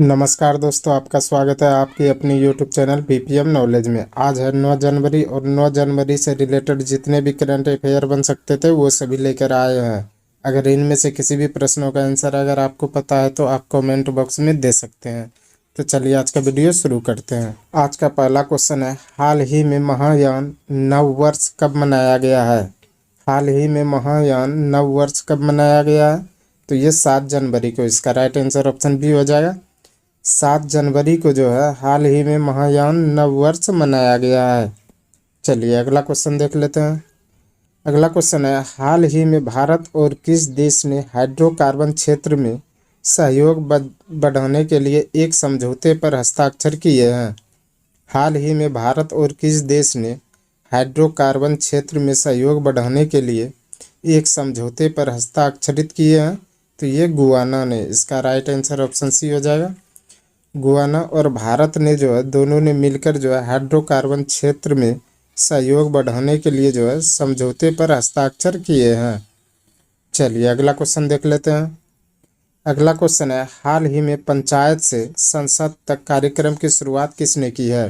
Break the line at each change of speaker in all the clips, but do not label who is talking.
नमस्कार दोस्तों, आपका स्वागत है आपकी अपनी यूट्यूब चैनल बीपीएम नॉलेज में। आज है 9 जनवरी और 9 जनवरी से रिलेटेड जितने भी करंट अफेयर बन सकते थे वो सभी लेकर आए हैं। अगर इनमें से किसी भी प्रश्नों का आंसर अगर आपको पता है तो आप कमेंट बॉक्स में दे सकते हैं। तो चलिए आज का वीडियो शुरू करते हैं। आज का पहला क्वेश्चन है, हाल ही में महायान नववर्ष कब मनाया गया है? हाल ही में महायान नववर्ष कब मनाया गया है? तो ये 7 जनवरी को। इसका राइट आंसर ऑप्शन बी हो जाएगा। 7 जनवरी को जो है हाल ही में महायान नववर्ष मनाया गया है। चलिए अगला क्वेश्चन देख लेते हैं। अगला क्वेश्चन है, हाल ही में भारत और किस देश ने हाइड्रोकार्बन क्षेत्र में सहयोग बढ़ाने के लिए एक समझौते पर हस्ताक्षर किए हैं? हाल ही में भारत और किस देश ने हाइड्रोकार्बन क्षेत्र में सहयोग बढ़ाने के लिए एक समझौते पर हस्ताक्षरित किए हैं? तो ये गुयाना ने। इसका राइट आंसर ऑप्शन सी हो जाएगा। गुयाना और भारत ने जो है दोनों ने मिलकर जो है हाइड्रोकार्बन क्षेत्र में सहयोग बढ़ाने के लिए जो है समझौते पर हस्ताक्षर किए हैं। चलिए अगला क्वेश्चन देख लेते हैं। अगला क्वेश्चन है, हाल ही में पंचायत से संसद तक कार्यक्रम की शुरुआत किसने की है?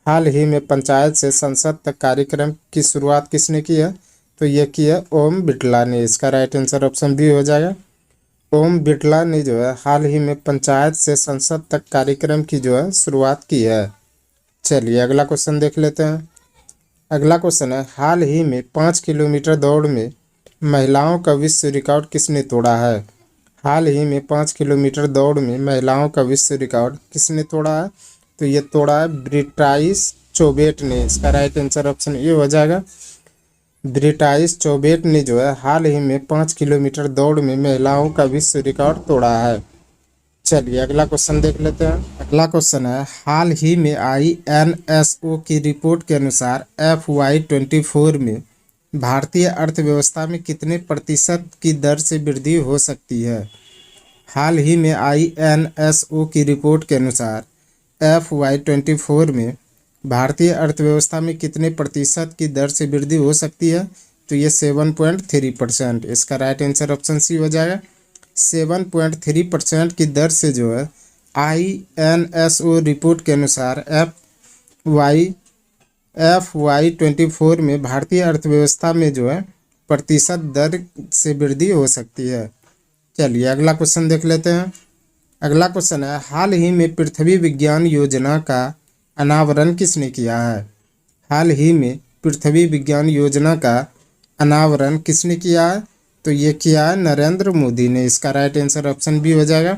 हाल ही में पंचायत से संसद तक कार्यक्रम की शुरुआत किसने की है? तो ये की है ओम बिड़ला ने। इसका राइट आंसर ऑप्शन बी हो जाएगा। ओम बिड़ला ने जो है हाल ही में पंचायत से संसद तक कार्यक्रम की जो है शुरुआत की है। चलिए अगला क्वेश्चन देख लेते हैं। अगला क्वेश्चन है, हाल ही में 5 किलोमीटर दौड़ में महिलाओं का विश्व रिकॉर्ड किसने तोड़ा है? हाल ही में 5 किलोमीटर दौड़ में महिलाओं का विश्व रिकॉर्ड किसने तोड़ा है? तो ये तोड़ा है ब्रिटाइस चोबेट ने। इसका राइट आंसर ऑप्शन ए हो जाएगा। ब्रिटाइस चोबेट ने जो है हाल ही में 5 किलोमीटर दौड़ में महिलाओं का विश्व रिकॉर्ड तोड़ा है। चलिए अगला क्वेश्चन देख लेते हैं। अगला क्वेश्चन है, हाल ही में आई एनएसओ की रिपोर्ट के अनुसार FY24 में भारतीय अर्थव्यवस्था में कितने प्रतिशत की दर से वृद्धि हो सकती है? हाल ही में आई एनएसओ की रिपोर्ट के अनुसार FY24 में भारतीय अर्थव्यवस्था में कितने प्रतिशत की दर से वृद्धि हो सकती है? तो ये 7.3%। इसका राइट आंसर ऑप्शन सी हो जाएगा। 7.3% की दर से जो है INSO रिपोर्ट के अनुसार FY24 में भारतीय अर्थव्यवस्था में जो है प्रतिशत दर से वृद्धि हो सकती है। चलिए अगला क्वेश्चन देख लेते हैं। अगला क्वेश्चन है, हाल ही में पृथ्वी विज्ञान योजना का अनावरण किसने किया है? हाल ही में पृथ्वी विज्ञान योजना का अनावरण किसने किया है? तो ये किया है नरेंद्र मोदी ने। इसका राइट आंसर ऑप्शन बी हो जाएगा।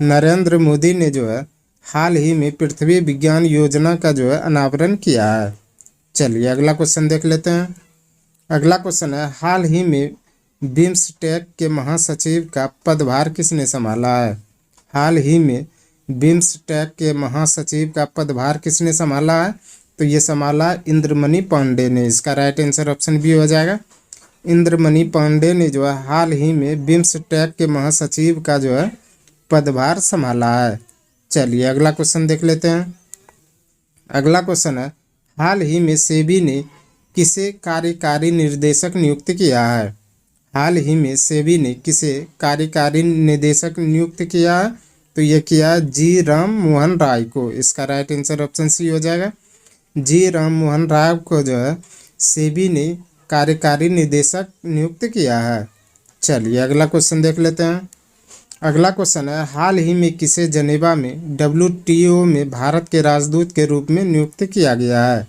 नरेंद्र मोदी ने जो है हाल ही में पृथ्वी विज्ञान योजना का जो है अनावरण किया है। चलिए अगला क्वेश्चन देख लेते हैं। अगला क्वेश्चन है, हाल ही में बिम्स्टेक के महासचिव का पदभार किसने संभाला है? हाल ही में बिम्स्टेक के महासचिव का पदभार किसने संभाला है? तो ये संभाला इंद्रमणि पांडे ने। इसका राइट आंसर ऑप्शन बी हो जाएगा। इंद्रमणि पांडे ने जो है हाल ही में बिम्स्टेक के महासचिव का जो है पदभार संभाला है। चलिए अगला क्वेश्चन देख लेते हैं। अगला क्वेश्चन है, हाल ही में सेबी ने किसे कार्यकारी निर्देशक नियुक्त किया है? हाल ही में सेबी ने किसे कार्यकारी निदेशक नियुक्त किया है? तो ये किया जी राम मोहन राय को। इसका राइट आंसर ऑप्शन सी हो जाएगा। जी राम मोहन राय को जो है सेबी ने कार्यकारी निदेशक नियुक्त किया है। चलिए अगला क्वेश्चन देख लेते हैं। अगला क्वेश्चन है, हाल ही में किसे जनेवा में WTO में भारत के राजदूत के रूप में नियुक्त किया गया है?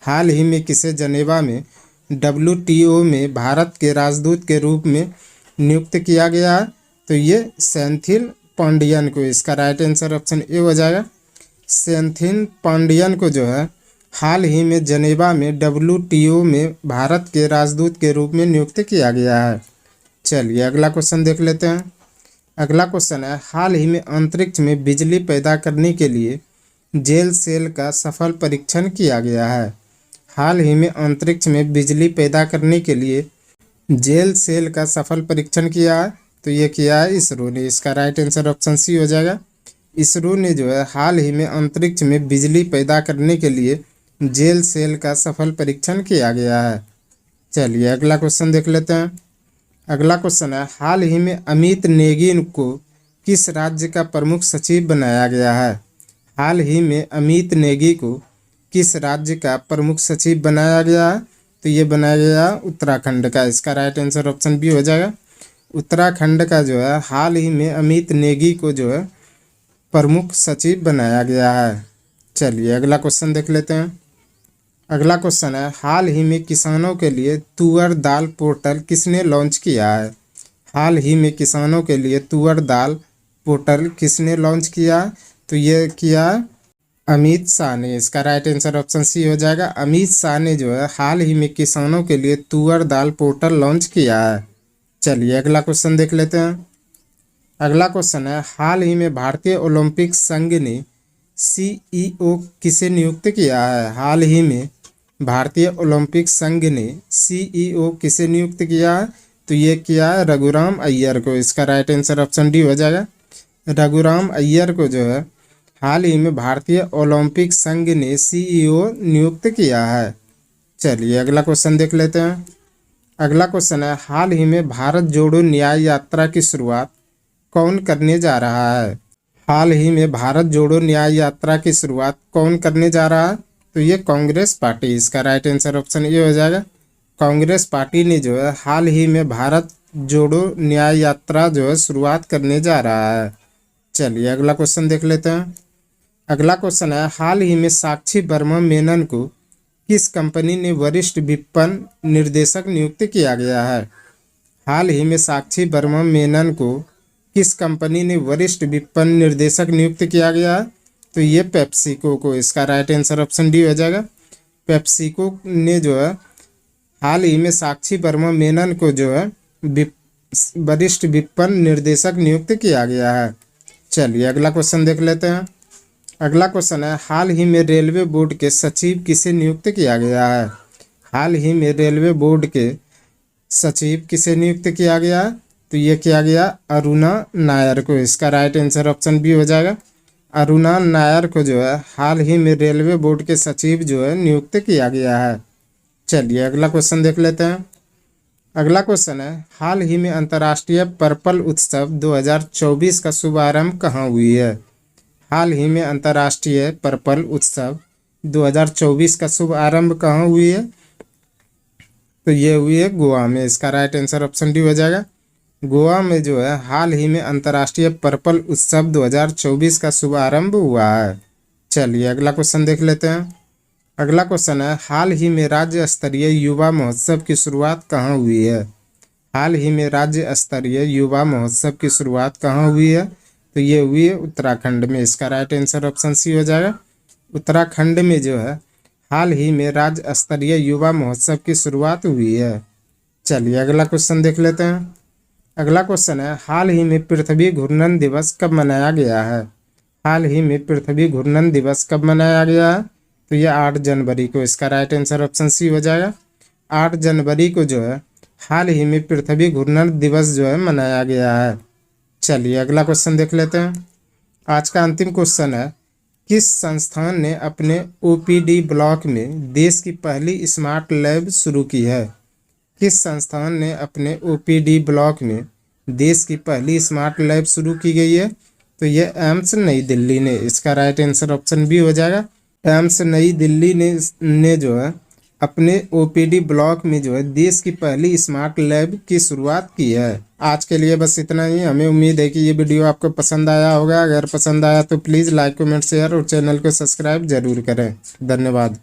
हाल ही में किसे जनेवा में WTO में भारत के राजदूत के रूप में नियुक्त किया गया है? तो ये सेंथिल पांडियन को। इसका राइट आंसर ऑप्शन ए हो जाएगा। सेंथिल पांडियन को जो है हाल ही में जनेवा में WTO में भारत के राजदूत के रूप में नियुक्त किया गया है। चलिए अगला क्वेश्चन देख लेते हैं। अगला क्वेश्चन है, हाल ही में अंतरिक्ष में बिजली पैदा करने के लिए जेल सेल का सफल परीक्षण किया गया है। हाल ही में अंतरिक्ष में बिजली पैदा करने के लिए जेल सेल का सफल परीक्षण किया है। तो ये किया है इसरो ने। इसका राइट आंसर ऑप्शन सी हो जाएगा। इसरो ने जो है हाल ही में अंतरिक्ष में बिजली पैदा करने के लिए जेल सेल का सफल परीक्षण किया गया है। चलिए अगला क्वेश्चन देख लेते हैं। अगला क्वेश्चन है, हाल ही में अमित नेगी को किस राज्य का प्रमुख सचिव बनाया गया है? हाल ही में अमित नेगी को किस राज्य का प्रमुख सचिव बनाया गया है? तो ये बनाया गया उत्तराखंड का। इसका राइट आंसर ऑप्शन बी हो जाएगा। उत्तराखंड का जो है हाल ही में अमित नेगी को जो है प्रमुख सचिव बनाया गया है। चलिए अगला क्वेश्चन देख लेते हैं। अगला क्वेश्चन है, हाल ही में किसानों के लिए तुअर दाल पोर्टल किसने लॉन्च किया है? हाल ही में किसानों के लिए तुअर दाल पोर्टल किसने लॉन्च किया? तो ये किया अमित शाह ने। इसका राइट आंसर ऑप्शन सी हो जाएगा। अमित शाह ने जो है हाल ही में किसानों के लिए तुअर दाल पोर्टल लॉन्च किया है। चलिए अगला क्वेश्चन देख लेते हैं। अगला क्वेश्चन है, हाल ही में भारतीय ओलंपिक संघ ने सीईओ किसे नियुक्त किया है? हाल ही में भारतीय ओलंपिक संघ ने सीईओ किसे नियुक्त किया है? तो ये किया है रघुराम अय्यर को। इसका राइट आंसर ऑप्शन डी हो जाएगा। रघुराम अय्यर को जो है हाल ही में भारतीय ओलंपिक संघ ने सीईओ नियुक्त किया है। चलिए अगला क्वेश्चन देख लेते हैं। अगला क्वेश्चन है, हाल ही में भारत जोड़ो न्याय यात्रा की शुरुआत कौन करने जा रहा है? हाल ही में भारत जोड़ो न्याय यात्रा की शुरुआत कौन करने जा रहा है? तो ये कांग्रेस पार्टी। इसका राइट आंसर ऑप्शन ये हो जाएगा। कांग्रेस पार्टी ने जो है हाल ही में भारत जोड़ो न्याय यात्रा जो है शुरुआत करने जा रहा है। चलिए अगला क्वेश्चन देख लेते हैं। अगला क्वेश्चन है, हाल ही में साक्षी वर्मा मेनन को किस कंपनी ने वरिष्ठ विपणन निर्देशक नियुक्त किया गया है? हाल ही में साक्षी वर्मा मेनन को किस कंपनी ने वरिष्ठ विपणन निर्देशक नियुक्त किया गया है? तो ये पेप्सिको को। इसका राइट आंसर ऑप्शन डी हो जाएगा। पेप्सिको ने जो है हाल ही में साक्षी वर्मा मेनन को जो है वरिष्ठ विपणन निर्देशक नियुक्त किया गया है। चलिए अगला क्वेश्चन देख लेते हैं। अगला क्वेश्चन है, हाल ही में रेलवे बोर्ड के सचिव किसे नियुक्त किया गया है? हाल ही में रेलवे बोर्ड के सचिव किसे नियुक्त किया गया? तो ये किया गया अरुणा नायर को। इसका राइट आंसर ऑप्शन बी हो जाएगा। अरुणा नायर को जो है हाल ही में रेलवे बोर्ड के सचिव जो है नियुक्त किया गया है। चलिए अगला क्वेश्चन देख लेते हैं। अगला क्वेश्चन है, हाल ही में अंतर्राष्ट्रीय पर्पल उत्सव 2024 का शुभारंभ कहाँ हुई है? हाल ही में अंतर्राष्ट्रीय पर्पल उत्सव 2024 का शुभारंभ कहाँ हुई है? तो ये हुई है गोवा में। इसका राइट आंसर ऑप्शन डी हो जाएगा। गोवा में जो है हाल ही में अंतर्राष्ट्रीय पर्पल उत्सव 2024 का शुभारंभ हुआ है। चलिए अगला क्वेश्चन देख लेते हैं। अगला क्वेश्चन है, हाल ही में राज्य स्तरीय युवा महोत्सव की शुरुआत कहाँ हुई है? हाल ही में राज्य स्तरीय युवा महोत्सव की शुरुआत कहाँ हुई है? तो ये हुई है उत्तराखंड में। इसका राइट आंसर ऑप्शन सी हो जाएगा। उत्तराखंड में जो है हाल ही में राज्य स्तरीय युवा महोत्सव की शुरुआत हुई है। चलिए अगला क्वेश्चन देख लेते हैं। अगला क्वेश्चन है, हाल ही में पृथ्वी घूर्णन दिवस कब मनाया गया है? हाल ही में पृथ्वी घूर्णन दिवस कब मनाया गया है? तो ये 8 जनवरी को। इसका राइट आंसर ऑप्शन सी हो जाएगा। 8 जनवरी को जो है हाल ही में पृथ्वी घूर्णन दिवस जो है मनाया गया है। चलिए अगला क्वेश्चन देख लेते हैं। आज का अंतिम क्वेश्चन है, किस संस्थान ने अपने ओपीडी ब्लॉक में देश की पहली स्मार्ट लैब शुरू की है? किस संस्थान ने अपने ओपीडी ब्लॉक में देश की पहली स्मार्ट लैब शुरू की गई है? तो ये एम्स नई दिल्ली ने। इसका राइट आंसर ऑप्शन बी हो जाएगा। एम्स नई दिल्ली ने जो है अपने ओपीडी ब्लॉक में जो है देश की पहली स्मार्ट लैब की शुरुआत की है। आज के लिए बस इतना ही। हमें उम्मीद है कि ये वीडियो आपको पसंद आया होगा। अगर पसंद आया तो प्लीज़ लाइक कमेंट शेयर और चैनल को सब्सक्राइब जरूर करें। धन्यवाद।